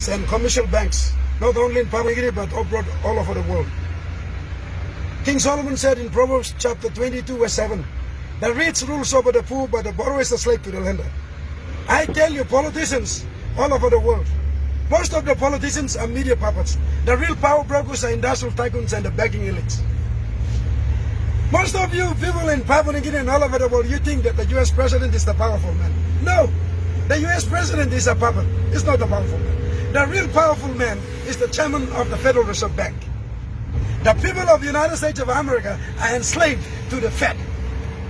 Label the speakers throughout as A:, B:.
A: and commercial banks, not only in Papua New Guinea but abroad, all over the world. King Solomon said in Proverbs chapter 22 verse 7, the rich rules over the poor, but the borrower is a slave to the lender. I tell you, politicians all over the world, most of the politicians are media puppets. The real power brokers are industrial tycoons and the banking elites. Most of you people in Papua New Guinea and all over the world, you think that the US president is the powerful man. No, the US president is a puppet. It's not a powerful man. The real powerful man is the chairman of the Federal Reserve Bank. The people of the United States of America are enslaved to the Fed.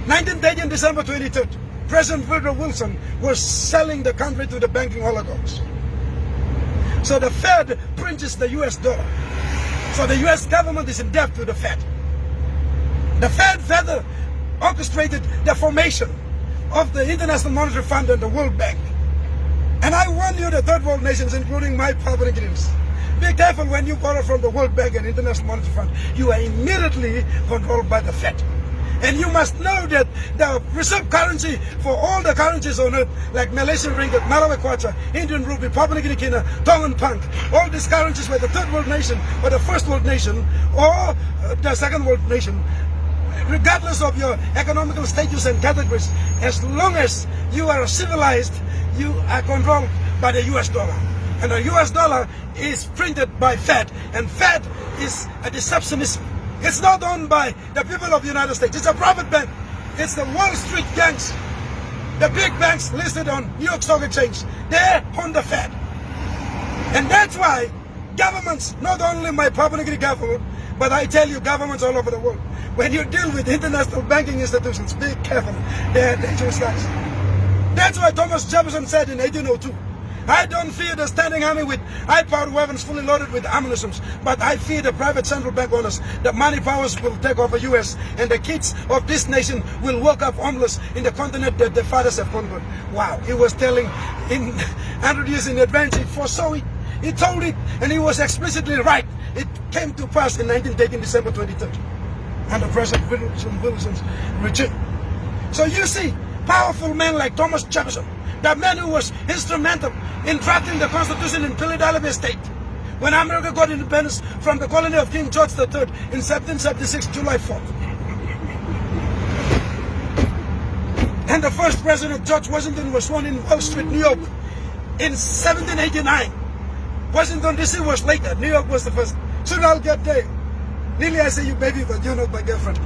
A: 1930 December 23rd, President Woodrow Wilson was selling the country to the banking oligarchs. So the Fed prints the US dollar. So the US government is in debt to the Fed. The Fed further orchestrated the formation of the International Monetary Fund and the World Bank. And I warn you, the third world nations, including my Papua New Guineans, be careful when you borrow from the World Bank and International Monetary Fund. You are immediately controlled by the Fed. And you must know that the reserve currency for all the currencies on earth, like Malaysian ringgit, Malawi kwacha, Indian rupee, Papua New Guinea kina, Tongan punk, all these currencies were the third world nation or the first world nation or the second world nation, regardless of your economical status and categories, as long as you are civilized, you are controlled by the US dollar. And the US dollar is printed by Fed, and Fed is a deceptionist. It's not owned by the people of the United States. It's a private bank. It's the Wall Street gangs, the big banks listed on New York Stock Exchange. They're on the Fed. And that's why governments, not only my Papua New Guinea government, but I tell you, governments all over the world, when you deal with international banking institutions, be careful. They're dangerous guys. That's why Thomas Jefferson said in 1802, I don't fear the standing army with high-powered weapons fully loaded with ammunition, but I fear the private central bank owners. The money powers will take over US, and the kids of this nation will wake up homeless in the continent that their fathers have conquered. Wow, he was telling in 100 years in advance. He foresaw it, he told it, and he was explicitly right. It came to pass in 1913, December 23rd, under President Wilson's regime. So you see, powerful men like Thomas Jefferson, the man who was instrumental in drafting the Constitution in Philadelphia State, when America got independence from the colony of King George III in 1776, July 4th. And the first president, George Washington, was sworn in Wall Street, New York, in 1789. Washington, D.C. was later. New York was the first. Soon I'll get there. Nearly I say you baby, but you're not my girlfriend.